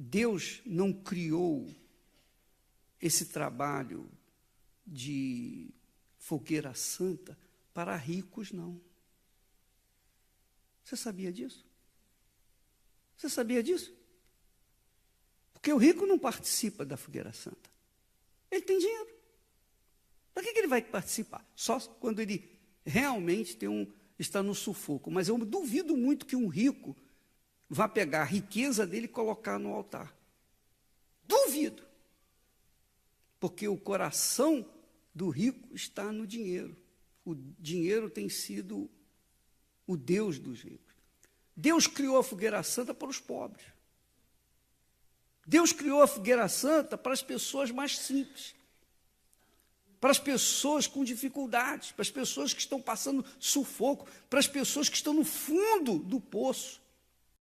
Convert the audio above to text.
Deus não criou esse trabalho de fogueira santa para ricos, não. Você sabia disso? Você sabia disso? Porque o rico não participa da fogueira santa. Ele tem dinheiro. Para que ele vai participar? Só quando ele realmente está no sufoco. Mas eu duvido muito que um rico vá pegar a riqueza dele e colocar no altar. Duvido. Porque o coração do rico está no dinheiro. O dinheiro tem sido o Deus dos ricos. Deus criou a fogueira santa para os pobres. Deus criou a fogueira santa para as pessoas mais simples, para as pessoas com dificuldades, para as pessoas que estão passando sufoco, para as pessoas que estão no fundo do poço.